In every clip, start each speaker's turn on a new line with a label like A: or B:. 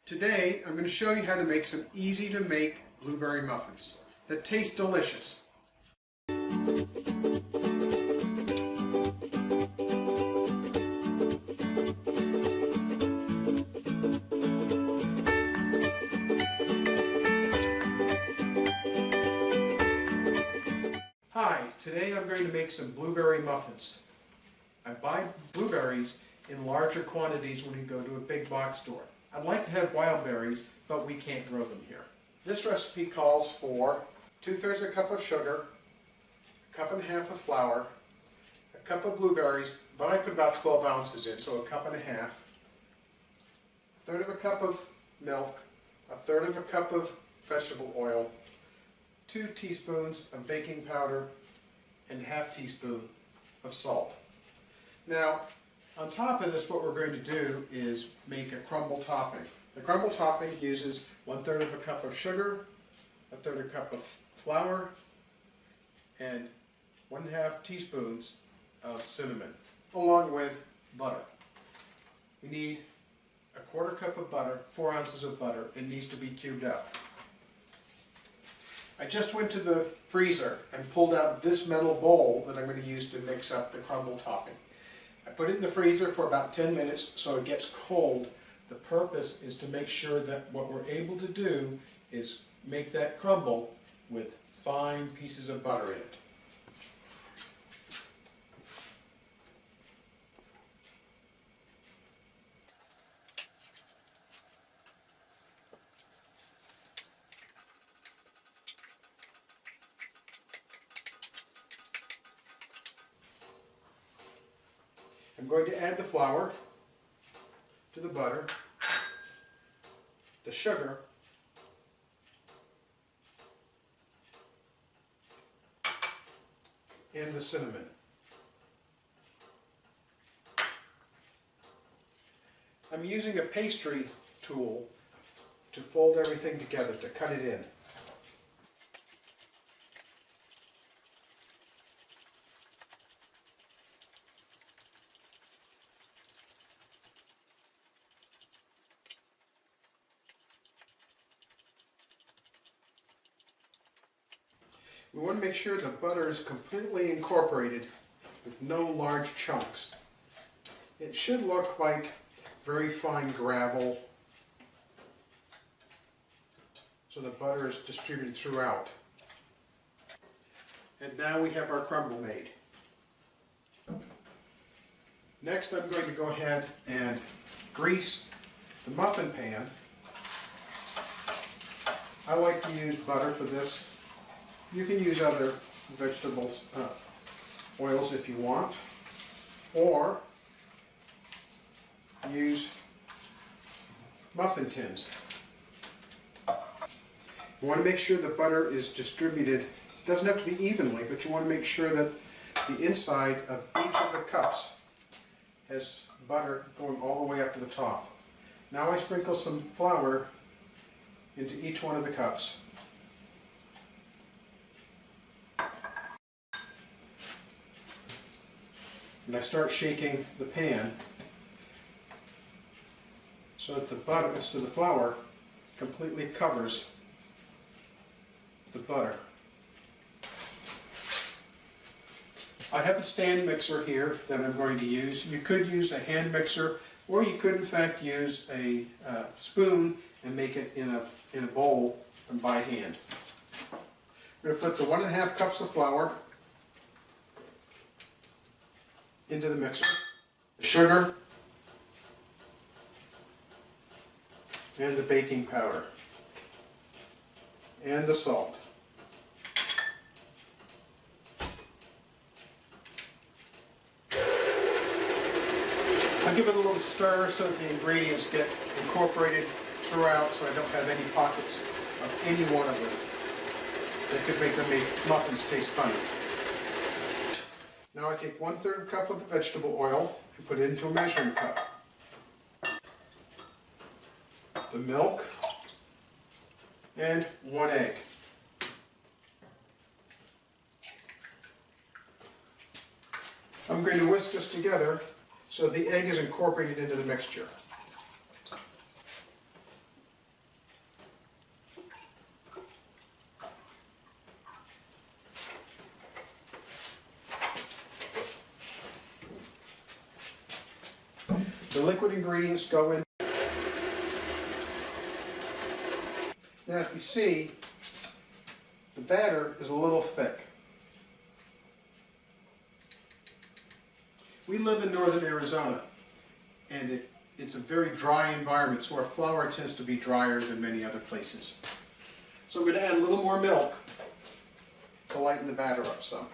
A: Today I'm going to show you how to make some easy to make blueberry muffins that taste delicious. Hi, today I'm going to make some blueberry muffins. I buy blueberries in larger quantities when you go to a big box store. I'd like to have wild berries, but we can't grow them here. This recipe calls for 2/3 a cup of sugar, 1.5 cups of flour, a cup of blueberries, but I put about 12 ounces in, so 1.5 cups, 1/3 cup of milk, 1/3 cup of vegetable oil, 2 teaspoons of baking powder, and 1/2 teaspoon of salt. Now, on top of this, what we're going to do is make a crumble topping. The crumble topping uses 1/3 cup of sugar, 1/3 cup of flour, and 1/2 teaspoons of cinnamon, along with butter. We need 1/4 cup of butter, 4 ounces of butter. It needs to be cubed up. I just went to the freezer and pulled out this metal bowl that I'm going to use to mix up the crumble topping. I put it in the freezer for about 10 minutes so it gets cold. The purpose is to make sure that what we're able to do is make that crumble with fine pieces of butter in it. I'm going to add the flour to the butter, the sugar, and the cinnamon. I'm using a pastry tool to fold everything together, to cut it in. We want to make sure the butter is completely incorporated with no large chunks. It should look like very fine gravel, so the butter is distributed throughout. And now we have our crumble made. Next, I'm going to go ahead and grease the muffin pan. I like to use butter for this. You can use other vegetables, oils if you want, or use muffin tins. You want to make sure the butter is distributed. It doesn't have to be evenly, but you want to make sure that the inside of each of the cups has butter going all the way up to the top. Now I sprinkle some flour into each one of the cups. And I start shaking the pan so that the flour completely covers the butter. I have a stand mixer here that I'm going to use. You could use a hand mixer, or you could in fact use a spoon and make it in a bowl and by hand. I'm going to put the 1.5 cups of flour into the mixer, the sugar, and the baking powder, and the salt. I'll give it a little stir so that the ingredients get incorporated throughout, so I don't have any pockets of any one of them that could make the muffins taste funny. Now I take 1/3 cup of vegetable oil and put it into a measuring cup. The milk and 1 egg. I'm going to whisk this together so the egg is incorporated into the mixture. liquid ingredients go in. Now if you see, the batter is a little thick. We live in northern Arizona, and it's a very dry environment, so our flour tends to be drier than many other places. So I'm going to add a little more milk to lighten the batter up some.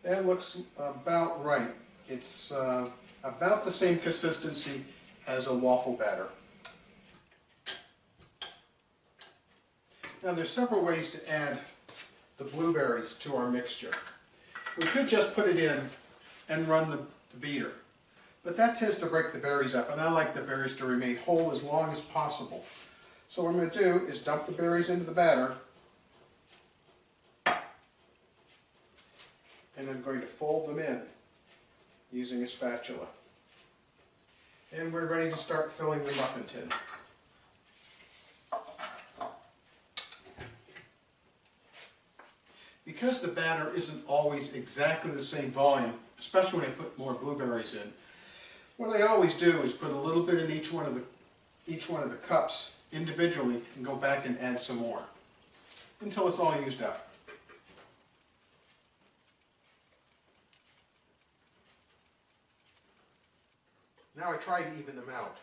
A: That looks about right. It's about the same consistency as a waffle batter. Now there's several ways to add the blueberries to our mixture. We could just put it in and run the beater, but that tends to break the berries up, and I like the berries to remain whole as long as possible. So what I'm going to do is dump the berries into the batter, and I'm going to fold them in using a spatula. And we're ready to start filling the muffin tin. Because the batter isn't always exactly the same volume, especially when I put more blueberries in, what I always do is put a little bit in each one of the cups individually and go back and add some more until it's all used up. Now I try to even them out.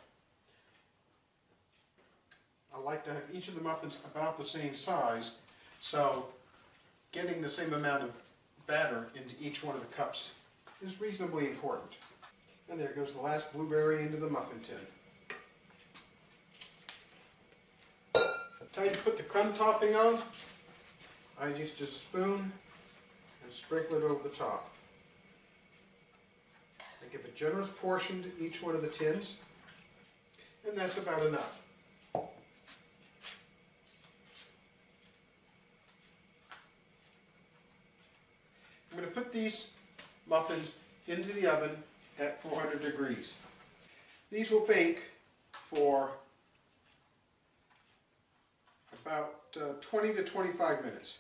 A: I like to have each of the muffins about the same size, so getting the same amount of batter into each one of the cups is reasonably important. And there goes the last blueberry into the muffin tin. Time to put the crumb topping on. I used a spoon and sprinkle it over the top. I give a generous portion to each one of the tins, and that's about enough. I'm going to put these muffins into the oven at 400 degrees. These will bake for about 20 to 25 minutes.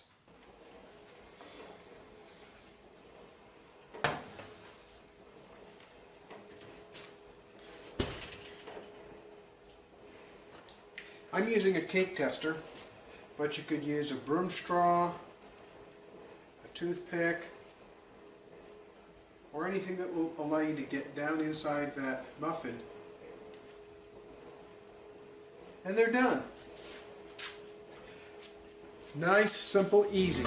A: I'm using a cake tester, but you could use a broom straw, a toothpick, or anything that will allow you to get down inside that muffin. And they're done. Nice, simple, easy.